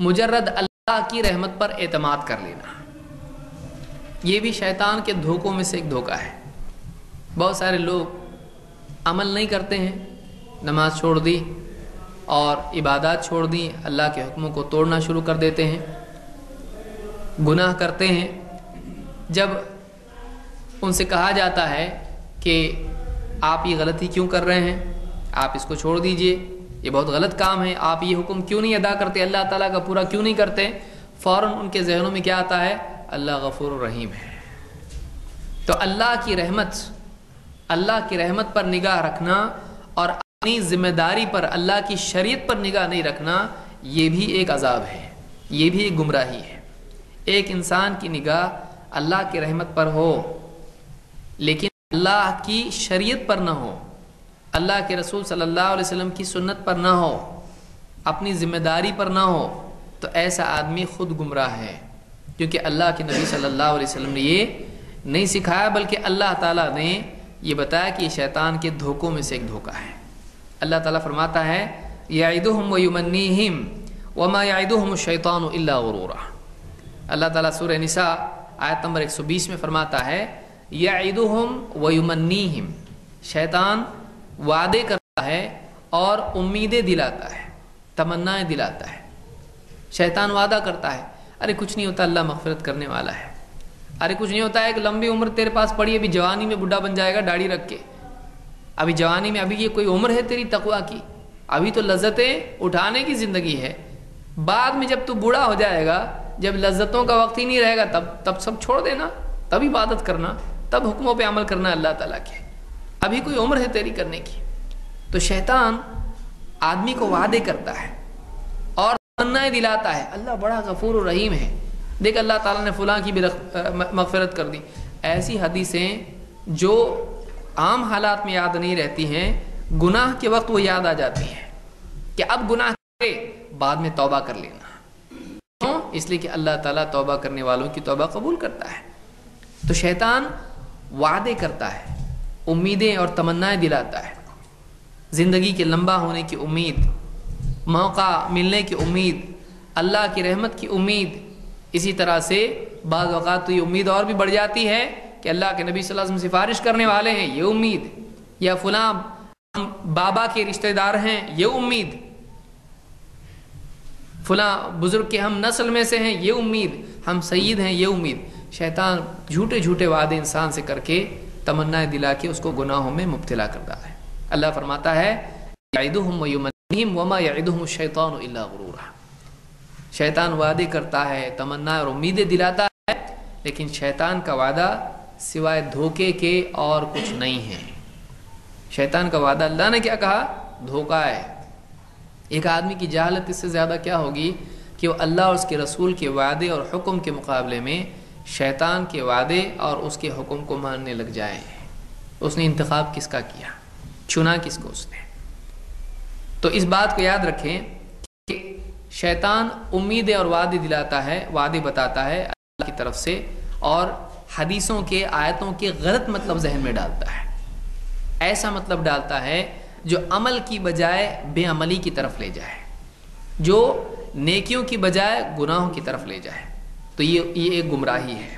مجرد اللہ کی رحمت پر اعتماد کر لینا، یہ بھی شیطان کے دھوکوں میں سے ایک دھوکہ ہے۔ بہت سارے لوگ عمل نہیں کرتے ہیں، نماز چھوڑ دی اور عبادات چھوڑ دی، اللہ کے حکموں کو توڑنا شروع کر دیتے ہیں، گناہ کرتے ہیں۔ جب ان سے کہا جاتا ہے کہ آپ یہ غلطی کیوں کر رہے ہیں، آپ اس کو چھوڑ دیجئے، یہ بہت غلط کام ہے، آپ یہ حکم کیوں نہیں ادا کرتے، اللہ تعالیٰ کا پورا کیوں نہیں کرتے، فوراً ان کے ذہنوں میں کیا آتا ہے؟ اللہ غفور الرحیم ہے۔ تو اللہ کی رحمت پر نگاہ رکھنا اور اپنی ذمہ داری پر، اللہ کی شریعت پر نگاہ نہیں رکھنا، یہ بھی ایک عذاب ہے، یہ بھی ایک گمراہی ہے۔ ایک انسان کی نگاہ اللہ کی رحمت پر ہو لیکن اللہ کی شریعت پر نہ ہو، اللہ کے رسول صلی اللہ علیہ وسلم کی سنت پر نہ ہو، اپنی ذمہ داری پر نہ ہو، تو ایسا آدمی خود گمراہ ہے، کیونکہ اللہ کے نبی صلی اللہ علیہ وسلم نے یہ نہیں سکھایا، بلکہ اللہ تعالیٰ نے یہ بتایا کہ یہ شیطان کے دھوکوں میں سے ایک دھوکہ ہے۔ اللہ تعالیٰ فرماتا ہے یعدہم ویمنیہم وما یعدہم الشیطان الا غرورا۔ اللہ تعالیٰ سورہ نساء آیت نمبر 120 میں فرماتا ہے یعدہم ویمنیہم، شیطان وعدے کرتا ہے اور امیدیں دلاتا ہے، تمنائیں دلاتا ہے۔ شیطان وعدہ کرتا ہے، ارے کچھ نہیں ہوتا، اللہ مغفرت کرنے والا ہے، ارے کچھ نہیں ہوتا ہے، ایک لمبی عمر تیرے پاس پڑی، ابھی جوانی میں بڈھا بن جائے گا داڑھی رکھ کے، ابھی جوانی میں، ابھی یہ کوئی عمر ہے تیری تقویٰ کی، ابھی تو لذتیں اٹھانے کی زندگی ہے، بعد میں جب تو بوڑھا ہو جائے گا، جب لذتوں کا وقت ہی نہیں رہے گا، تب سب چھوڑ دینا، تب عبادت کرنا، تب حکموں پہ عمل کرنا اللہ تعالیٰ کے، ابھی کوئی عمر ہے تیری کرنے کی۔ تو شیطان آدمی کو وعدے کرتا ہے اور تمنائیں دلاتا ہے، اللہ بڑا غفور و رحیم ہے، دیکھ اللہ تعالیٰ نے فلاں کی بھی مغفرت کر دی۔ ایسی حدیثیں جو عام حالات میں یاد نہیں رہتی ہیں، گناہ کے وقت وہ یاد آ جاتی ہیں کہ اب گناہ کرے، بعد میں توبہ کر لینا۔ کیوں؟ اس لیے کہ اللہ تعالیٰ توبہ کرنے والوں کی توبہ قبول کرتا ہے۔ تو شیطان وعدے کرتا ہے، امیدیں اور تمنائیں دلاتا ہے، زندگی کے لمبا ہونے کی امید، موقع ملنے کی امید، اللہ کی رحمت کی امید۔ اسی طرح سے بعض اوقات تو یہ امید اور بھی بڑھ جاتی ہے کہ اللہ کے نبی صلی اللہ علیہ وسلم سفارش کرنے والے ہیں، یہ امید، یا فلاں بابا کے رشتہ دار ہیں، یہ امید، فلاں بزرگ کے ہم نسل میں سے ہیں، یہ امید، ہم سید ہیں، یہ امید۔ شیطان جھوٹے جھوٹے وعدے انسان سے کر کے، تمنائیں دلا کے اس کو گناہوں میں مبتلا کرتا ہے۔ اللہ فرماتا ہے یعدہم ویمنیہم وما یعدہم الشیطان الا غرورا۔ شیطان وعدے کرتا ہے، تمنا اور امیدیں دلاتا ہے، لیکن شیطان کا وعدہ سوائے دھوکے کے اور کچھ نہیں ہے۔ شیطان کا وعدہ، اللہ نے کیا کہا؟ دھوکہ ہے۔ ایک آدمی کی جہالت اس سے زیادہ کیا ہوگی کہ وہ اللہ اور اس کے رسول کے وعدے اور حکم کے مقابلے میں شیطان کے وعدے اور اس کے حکم کو ماننے لگ جائے۔ اس نے انتخاب کس کا کیا؟ چنا کس کو اس نے؟ تو اس بات کو یاد رکھیں کہ شیطان امیدیں اور وعدے دلاتا ہے، وعدے بتاتا ہے اللہ کی طرف سے، اور حدیثوں کے، آیتوں کے غلط مطلب ذہن میں ڈالتا ہے، ایسا مطلب ڈالتا ہے جو عمل کی بجائے بے عملی کی طرف لے جائے، جو نیکیوں کی بجائے گناہوں کی طرف لے جائے۔ تو یہ ایک گمراہی ہے۔